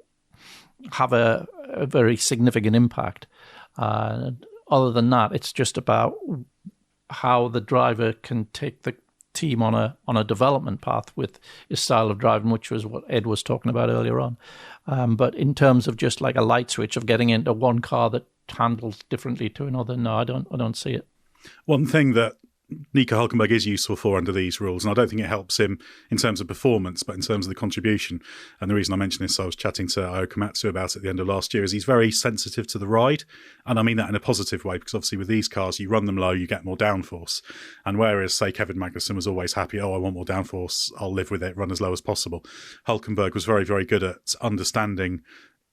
have a very significant impact. Other than that, it's just about how the driver can take the team on a development path with his style of driving, which was what Ed was talking about earlier on. But in terms of just like a light switch of getting into one car that handles differently to another, no, I don't see it. One thing that Nico Hülkenberg is useful for under these rules, and I don't think it helps him in terms of performance, but in terms of the contribution. And the reason I mention this, I was chatting to Ao Komatsu about it at the end of last year, is he's very sensitive to the ride. And I mean that in a positive way, because obviously with these cars, you run them low, you get more downforce. And whereas, say, Kevin Magnussen was always happy, I want more downforce, I'll live with it, run as low as possible. Hülkenberg was very, very good at understanding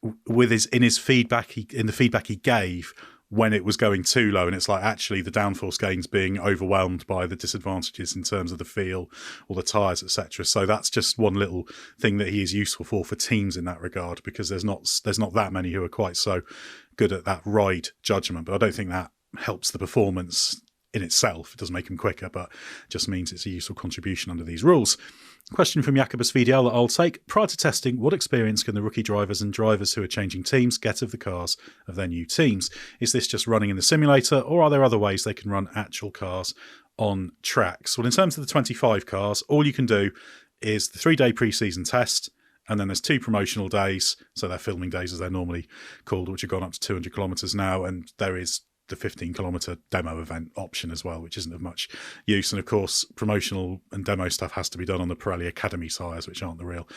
in the feedback he gave, when it was going too low, and it's like actually the downforce gains being overwhelmed by the disadvantages in terms of the feel or the tyres, etc. So that's just one little thing that he is useful for teams in that regard, because there's not that many who are quite so good at that ride judgment. But I don't think that helps the performance in itself. It doesn't make him quicker, but just means it's a useful contribution under these rules. Question from Jacobus VDL that I'll take. Prior to testing, what experience can the rookie drivers and drivers who are changing teams get of the cars of their new teams? Is this just running in the simulator, or are there other ways they can run actual cars on tracks? Well, in terms of the 25 cars, all you can do is the 3-day pre-season test, and then there's 2 promotional days, so they're filming days as they're normally called, which have gone up to 200 kilometres now, and there's the 15-kilometre demo event option as well, which isn't of much use. And of course, promotional and demo stuff has to be done on the Pirelli Academy tyres, which aren't the real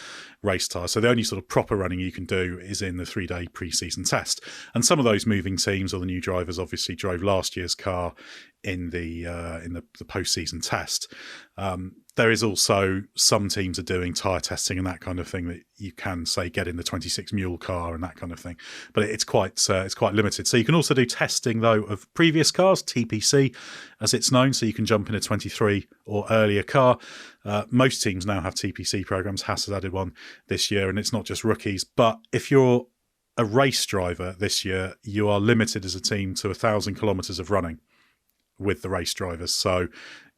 race tyres. So the only sort of proper running you can do is in the 3-day pre-season test. And some of those moving teams or the new drivers obviously drove last year's car in the post-season test. There is also some teams are doing tyre testing and that kind of thing that you can, say, get in the 26 mule car and that kind of thing, but it's quite limited. So you can also do testing though of previous cars, TPC as it's known. So you can jump in a 23 or earlier car. Most teams now have TPC programs. Haas has added one this year, and it's not just rookies. But if you're a race driver this year, you are limited as a team to 1,000 kilometres of running with the race drivers. So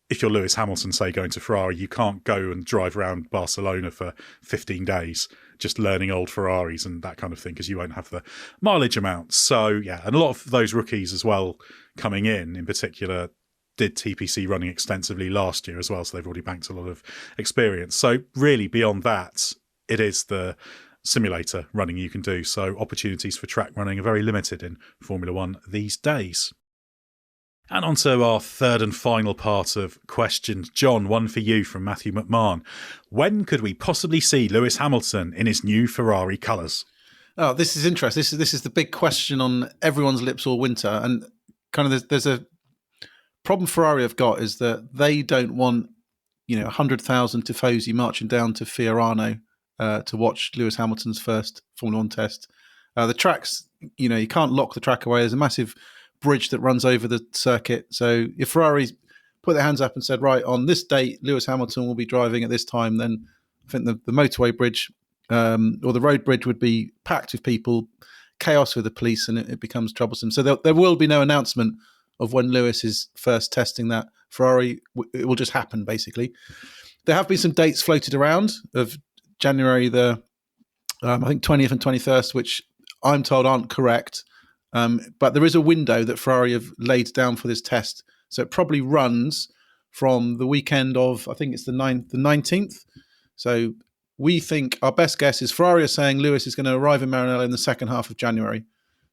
if you're Lewis Hamilton, say, going to Ferrari, you can't go and drive around Barcelona for 15 days just learning old Ferraris and that kind of thing, because you won't have the mileage amount. So, yeah, and a lot of those rookies as well coming in particular, did TPC running extensively last year as well, so they've already banked a lot of experience. So really, beyond that, it is the simulator running you can do. So opportunities for track running are very limited in Formula One these days. And on to our third and final part of questions. John, one for you from Matthew McMahon. When could we possibly see Lewis Hamilton in his new Ferrari colours? Oh, this is interesting. This is the big question on everyone's lips all winter. And kind of there's a problem Ferrari have got is that they don't want 100,000 tifosi marching down to Fiorano to watch Lewis Hamilton's first Formula One test. The tracks, you can't lock the track away. There's a massive bridge that runs over the circuit. So if Ferrari put their hands up and said, right, on this date, Lewis Hamilton will be driving at this time, then I think the motorway bridge or the road bridge would be packed with people, chaos with the police, and it becomes troublesome. So there will be no announcement of when Lewis is first testing that Ferrari. It will just happen, basically. There have been some dates floated around of January the, I think, 20th and 21st, which I'm told aren't correct. But there is a window that Ferrari have laid down for this test. So it probably runs from the weekend of, I think it's the 19th. So we think our best guess is Ferrari are saying Lewis is going to arrive in Maranello in the second half of January.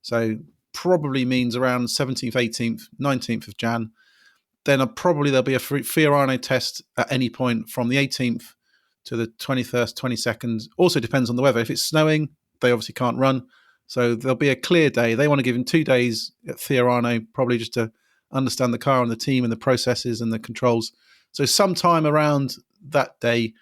So probably means around 17th, 18th, 19th of Jan. Then probably there'll be a Fiorano test at any point from the 18th to the 21st, 22nd. Also depends on the weather. If it's snowing, they obviously can't run. So there'll be a clear day. They want to give him 2 days at Fiorano, probably just to understand the car and the team and the processes and the controls. So sometime around that day.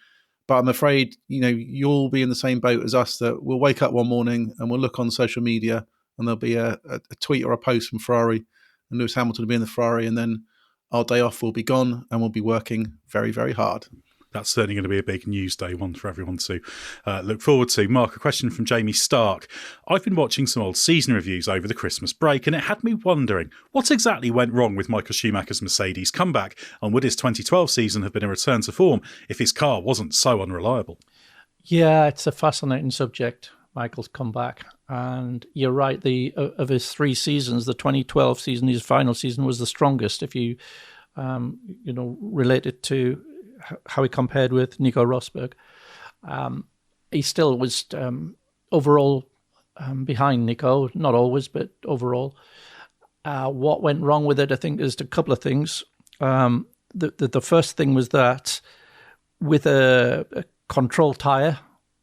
But I'm afraid, you'll be in the same boat as us, that we'll wake up one morning and we'll look on social media and there'll be a tweet or a post from Ferrari and Lewis Hamilton will be in the Ferrari, and then our day off will be gone and we'll be working very, very hard. That's certainly going to be a big news day, one for everyone to look forward to. Mark, a question from Jamie Stark. I've been watching some old season reviews over the Christmas break, and it had me wondering what exactly went wrong with Michael Schumacher's Mercedes comeback, and would his 2012 season have been a return to form if his car wasn't so unreliable? Yeah, it's a fascinating subject, Michael's comeback. And you're right, of his 3 seasons, the 2012 season, his final season, was the strongest if you relate it to how he compared with Nico Rosberg. He still was overall behind Nico, not always, but overall. What went wrong with it, I think there's a couple of things. The first thing was that with a control tyre,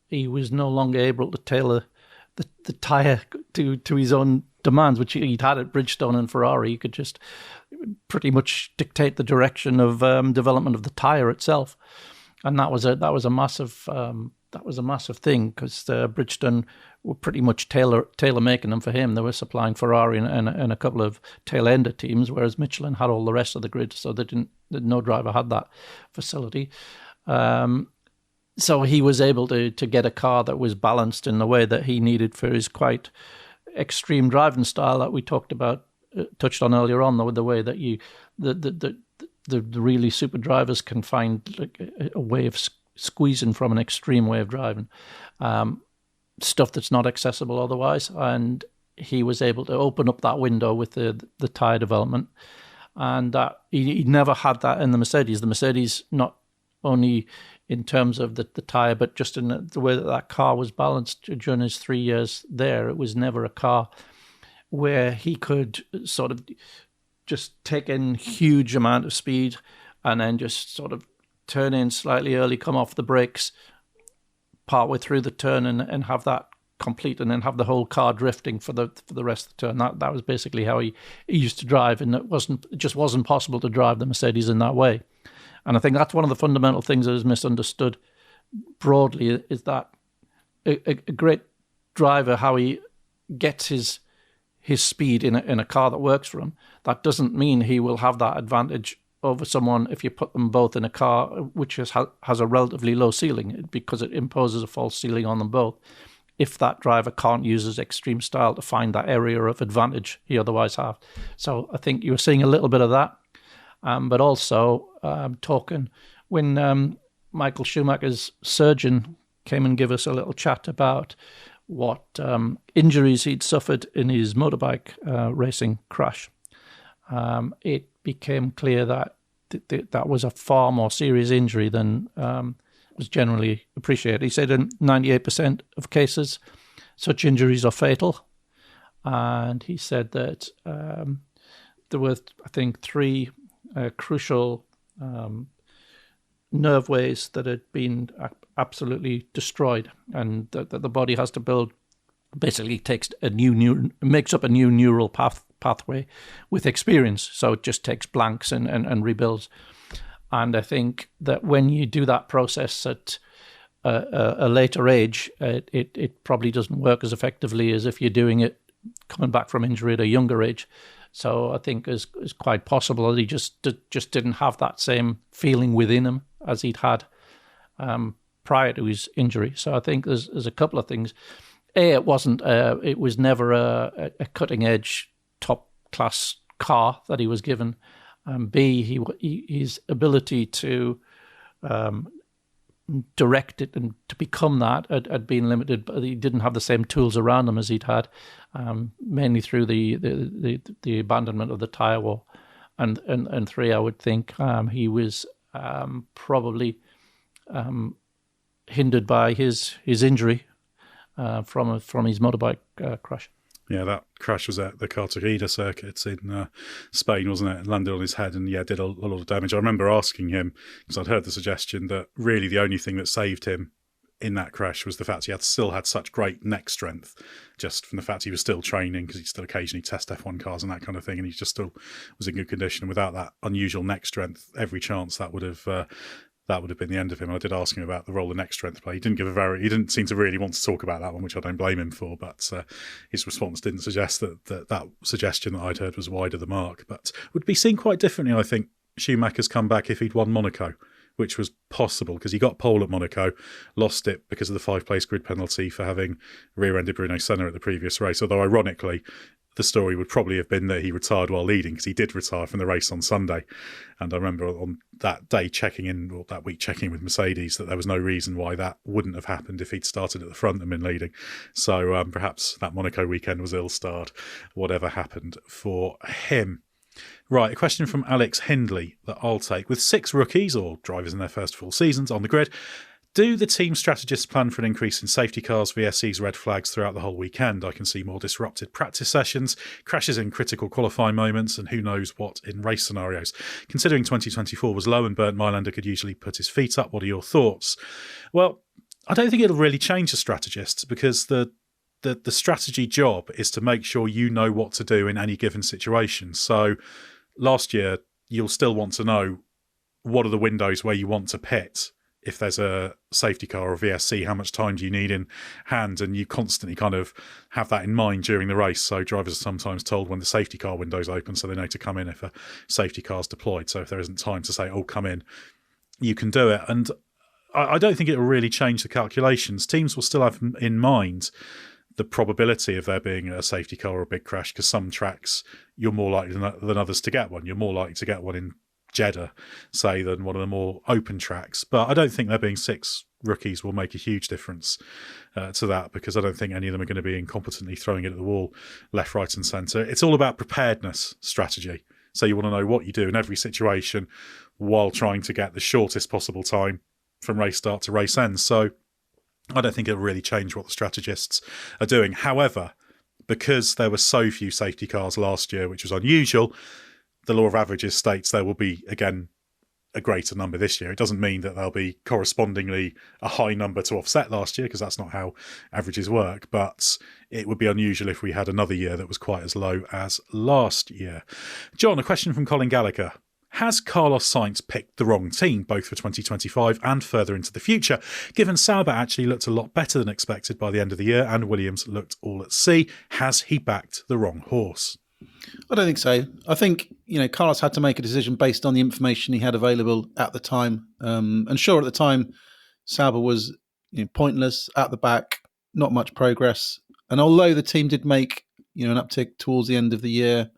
he was no longer able to tailor the tyre to his own demands, which he'd had at Bridgestone and Ferrari. He could just pretty much dictate the direction of development of the tyre itself, and that was a massive thing, because Bridgestone were pretty much tailor making them for him. They were supplying Ferrari and a couple of tail ender teams, whereas Michelin had all the rest of the grid, so no driver had that facility. So he was able to get a car that was balanced in the way that he needed for his quite extreme driving style that we touched on earlier on, the way that the really super drivers can find a way of squeezing from an extreme way of driving, stuff that's not accessible otherwise. And he was able to open up that window with the tyre development, and he never had that in the Mercedes. The Mercedes, not only in terms of the tyre, but just in the way that car was balanced during his 3 years there. It was never a car where he could sort of just take in huge amount of speed and then just sort of turn in slightly early, come off the brakes, partway through the turn and have that complete, and then have the whole car drifting for the rest of the turn. That was basically how he used to drive, and it just wasn't possible to drive the Mercedes in that way. And I think that's one of the fundamental things that is misunderstood broadly, is that a great driver, how he gets his speed in a car that works for him, that doesn't mean he will have that advantage over someone if you put them both in a car which has a relatively low ceiling, because it imposes a false ceiling on them both, if that driver can't use his extreme style to find that area of advantage he otherwise have. So I think you were seeing a little bit of that. But also talking when Michael Schumacher's surgeon came and gave us a little chat about what injuries he'd suffered in his motorbike racing crash, it became clear that that was a far more serious injury than was generally appreciated. He said in 98% of cases, such injuries are fatal. And he said that there were, I think, 3 crucial nerve ways that had been absolutely destroyed, and that the body has to build, basically makes up a new neural pathway with experience. So it just takes blanks and rebuilds. And I think that when you do that process at a later age, it probably doesn't work as effectively as if you're doing it coming back from injury at a younger age. So I think it's quite possible that he just didn't have that same feeling within him as he'd had prior to his injury. So I think there's a couple of things. A, it was never a cutting edge top class car that he was given. B, his ability to direct it and to become that had been limited, but he didn't have the same tools around him as he'd had, mainly through the abandonment of the tyre wall. And 3, I would think he was probably hindered by his injury from his motorbike crash. Yeah, that crash was at the Cartagena circuit in Spain, wasn't it? It landed on his head and, did a lot of damage. I remember asking him, because I'd heard the suggestion that really the only thing that saved him in that crash was the fact he still had such great neck strength, just from the fact he was still training, because he'd still occasionally test F1 cars and that kind of thing, and he just still was in good condition. And without that unusual neck strength, every chance that would have been the end of him. I did ask him about the role of neck strength play. He didn't seem to really want to talk about that one, which I don't blame him for. But his response didn't suggest that suggestion that I'd heard was wide of the mark. But would be seen quite differently, I think, Schumacher's comeback if he'd won Monaco, which was possible because he got pole at Monaco, lost it because of the 5-place grid penalty for having rear-ended Bruno Senna at the previous race. Although ironically, the story would probably have been that he retired while leading, because he did retire from the race on Sunday. And I remember on that day that week checking with Mercedes that there was no reason why that wouldn't have happened if he'd started at the front and been leading. So perhaps that Monaco weekend was ill-starred, whatever happened for him. Right, a question from Alex Hindley that I'll take. With 6 rookies, or drivers in their first full seasons, on the grid, do the team strategists plan for an increase in safety cars, VSCs, red flags throughout the whole weekend? I can see more disrupted practice sessions, crashes in critical qualifying moments, and who knows what in race scenarios. Considering 2024 was low and Bernd Mailander could usually put his feet up, what are your thoughts? Well, I don't think it'll really change the strategists, because the strategy job is to make sure you know what to do in any given situation. So last year, you'll still want to know what are the windows where you want to pit. If there's a safety car or VSC, how much time do you need in hand? And you constantly kind of have that in mind during the race. So drivers are sometimes told when the safety car window's open, so they know to come in if a safety car's deployed. So if there isn't time to say, oh, come in, you can do it. And I don't think it will really change the calculations. Teams will still have in mind the probability of there being a safety car or a big crash, because some tracks you're more likely than others to get one. You're more likely to get one in Jeddah, say, than one of the more open tracks. But I don't think there being 6 rookies will make a huge difference to that, because I don't think any of them are going to be incompetently throwing it at the wall left, right and centre. It's all about preparedness strategy. So you want to know what you do in every situation while trying to get the shortest possible time from race start to race end. So I don't think it'll really change what the strategists are doing. However, because there were so few safety cars last year, which was unusual, the law of averages states there will be, again, a greater number this year. It doesn't mean that there'll be correspondingly a high number to offset last year, because that's not how averages work, but it would be unusual if we had another year that was quite as low as last year. John, a question from Colin Gallagher. Has Carlos Sainz picked the wrong team, both for 2025 and further into the future, given Sauber actually looked a lot better than expected by the end of the year and Williams looked all at sea? Has he backed the wrong horse? I don't think so. I think, Carlos had to make a decision based on the information he had available at the time. And sure, at the time, Sauber was pointless, at the back, not much progress. And although the team did make an uptick towards the end of the year,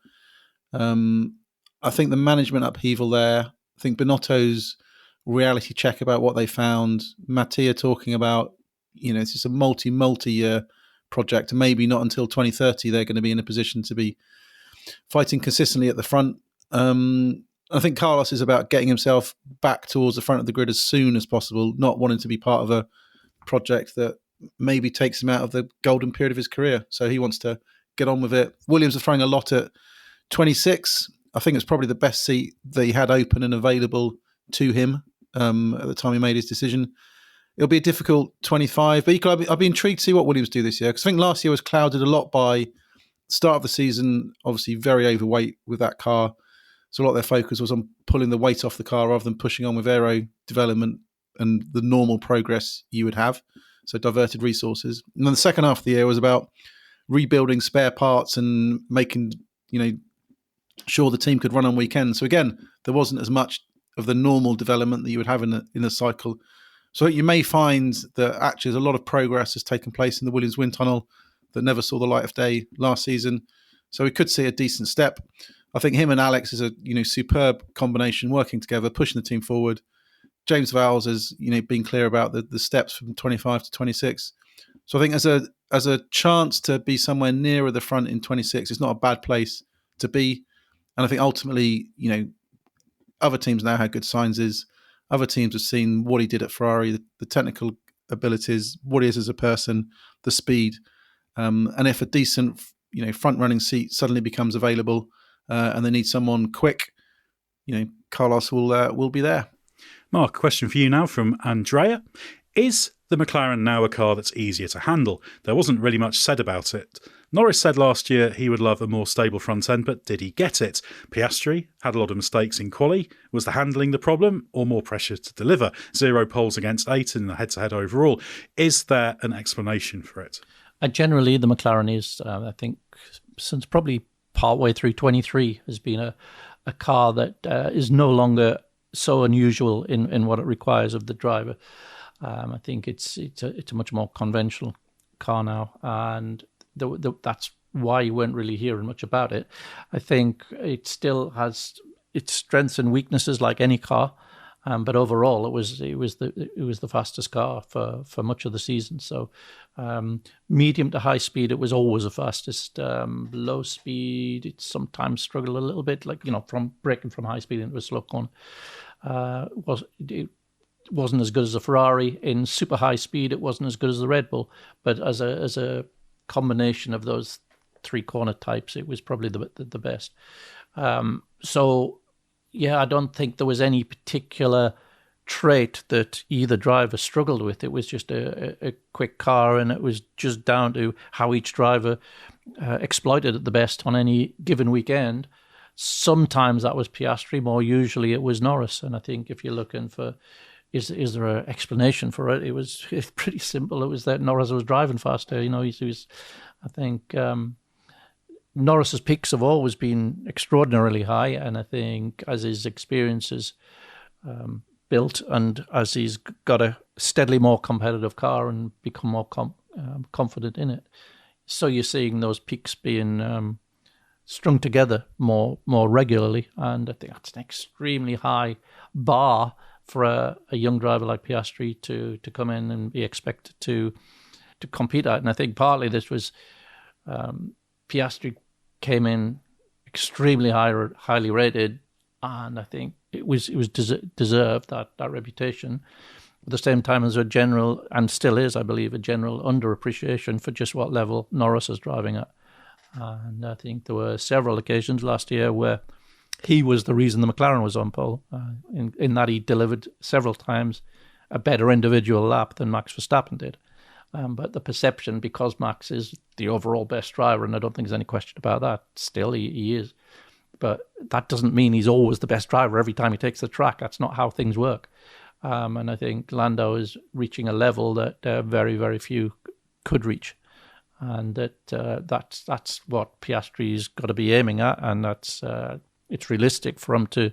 I think the management upheaval there, I think Binotto's reality check about what they found, Mattia talking about, this is a multi-year project, and maybe not until 2030 they're going to be in a position to be fighting consistently at the front. I think Carlos is about getting himself back towards the front of the grid as soon as possible, not wanting to be part of a project that maybe takes him out of the golden period of his career. So he wants to get on with it. Williams are throwing a lot at 26. I think it's probably the best seat that he had open and available to him at the time he made his decision. It'll be a difficult 25, but equally, I'll be intrigued to see what Williams do this year, because I think last year was clouded a lot by start of the season, obviously very overweight with that car. So a lot of their focus was on pulling the weight off the car rather than pushing on with aero development and the normal progress you would have. So diverted resources. And then the second half of the year was about rebuilding spare parts and making, sure the team could run on weekends. So again, there wasn't as much of the normal development that you would have in a cycle. So you may find that actually a lot of progress has taken place in the Williams wind tunnel that never saw the light of day last season. So we could see a decent step. I think him and Alex is a superb combination, working together, pushing the team forward. James Vowles has been clear about the steps from 25 to 26. So I think as a chance to be somewhere nearer the front in 26, it's not a bad place to be. And I think ultimately, other teams know how good Sainz is. Other teams have seen what he did at Ferrari, the technical abilities, what he is as a person, the speed. And if a decent, front-running seat suddenly becomes available and they need someone quick, Carlos will be there. Mark, question for you now from Andrea. Is the McLaren now a car that's easier to handle? There wasn't really much said about it. Norris said last year he would love a more stable front end, but did he get it? Piastri had a lot of mistakes in quali. Was the handling the problem, or more pressure to deliver? 0 poles against 8 in the head-to-head overall. Is there an explanation for it? Generally, the McLaren is, I think, since probably partway through 23, has been a car that is no longer so unusual in what it requires of the driver. I think it's a much more conventional car now, and that's why you weren't really hearing much about it. I think it still has its strengths and weaknesses like any car, but overall it was the fastest car for much of the season. So medium to high speed, it was always the fastest. Low speed, it sometimes struggled a little bit, like from breaking from high speed into a slow corner. It wasn't as good as a Ferrari. In super high speed, it wasn't as good as the Red Bull. But as a combination of those three corner types, it was probably the best. So yeah, I don't think there was any particular trait that either driver struggled with. It was just a quick car, and it was just down to how each driver exploited it the best on any given weekend. Sometimes that was Piastri, more usually it was Norris. And I think if you're looking for is there an explanation for it, it's pretty simple. It was that Norris was driving faster. He was, I think Norris's peaks have always been extraordinarily high, and I think as his experiences built and as he's got a steadily more competitive car and become more confident in it, so you're seeing those peaks being strung together more regularly, and I think that's an extremely high bar for a young driver like Piastri to come in and be expected to compete at. And I think partly this was Piastri came in extremely highly rated, and I think it was deserved that reputation. At the same time, as a general, and still is, I believe, a general underappreciation for just what level Norris is driving at. And I think there were several occasions last year where he was the reason the McLaren was on pole, in that he delivered several times a better individual lap than Max Verstappen did. But the perception, because Max is the overall best driver, and I don't think there's any question about that, still he is. But that doesn't mean he's always the best driver every time he takes the track. That's not how things work. And I think Lando is reaching a level that very, very few could reach. And that's what Piastri's got to be aiming at, and it's realistic for him to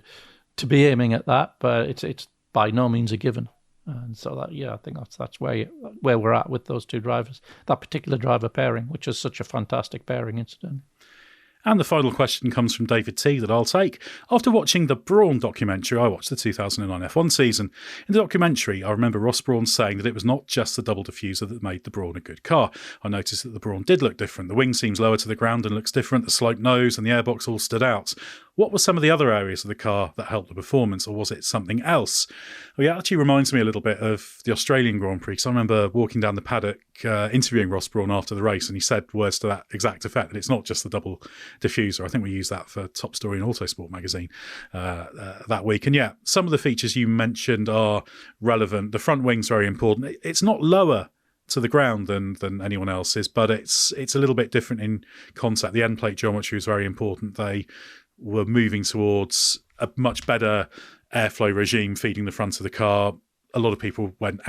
be aiming at that, but it's by no means a given. And so I think that's where we're at with those two drivers, that particular driver pairing, which is such a fantastic pairing, incidentally. And the final question comes from David T that I'll take. After watching the Brawn documentary, I watched the 2009 F1 season. In the documentary, I remember Ross Brawn saying that it was not just the double diffuser that made the Brawn a good car. I noticed that the Brawn did look different. The wing seems lower to the ground and looks different. The sloped nose and the airbox all stood out. What were some of the other areas of the car that helped the performance, or was it something else? Well, it actually reminds me a little bit of the Australian Grand Prix, because I remember walking down the paddock interviewing Ross Brawn after the race, and he said words to that exact effect, that it's not just the double diffuser. I think we used that for Top Story in Autosport magazine that week. And yeah, some of the features you mentioned are relevant. The front wing's very important. It's not lower to the ground than anyone else's, but it's a little bit different in concept. The end plate geometry was very important. They were moving towards a much better airflow regime feeding the front of the car. A lot of people went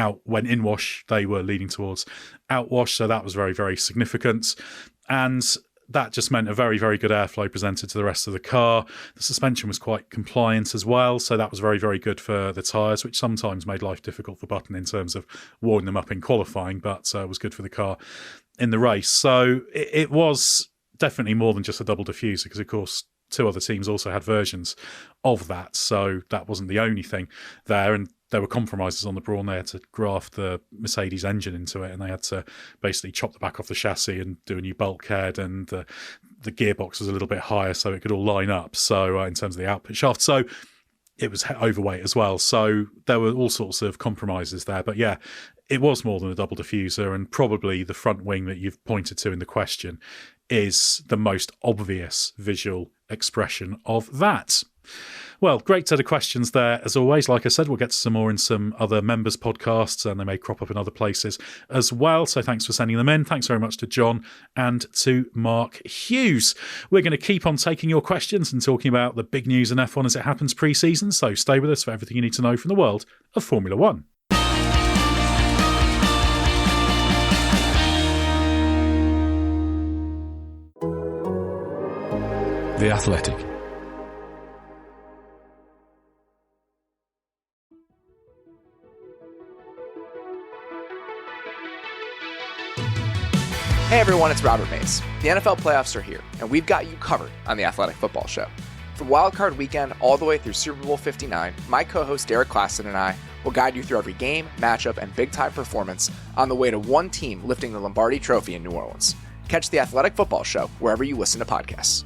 in wash. They were leading towards outwash, so that was very, very significant. And that just meant a very, very good airflow presented to the rest of the car. The suspension was quite compliant as well, so that was very, very good for the tyres, which sometimes made life difficult for Button in terms of warming them up in qualifying, but was good for the car in the race. So it was definitely more than just a double diffuser, because, of course, two other teams also had versions of that, so that wasn't the only thing there. And there were compromises on the Brawn. They had to graft the Mercedes engine into it, and they had to basically chop the back off the chassis and do a new bulkhead, and the gearbox was a little bit higher so it could all line up, so in terms of the output shaft. So it was overweight as well, so there were all sorts of compromises there. But yeah, it was more than a double diffuser, and probably the front wing that you've pointed to in the question is the most obvious visual expression of that. Well, great set of questions there, as always. Like I said, we'll get to some more in some other members' podcasts, and they may crop up in other places as well. So thanks for sending them in. Thanks very much to John and to Mark Hughes. We're going to keep on taking your questions and talking about the big news in F1 as it happens pre-season. So stay with us for everything you need to know from the world of Formula One. The Athletic. Hey everyone, it's Robert Mays. The NFL playoffs are here, and we've got you covered on the Athletic Football Show. From Wild Card Weekend all the way through Super Bowl 59, my co-host Derek Klassen and I will guide you through every game, matchup, and big-time performance on the way to one team lifting the Lombardi Trophy in New Orleans. Catch the Athletic Football Show wherever you listen to podcasts.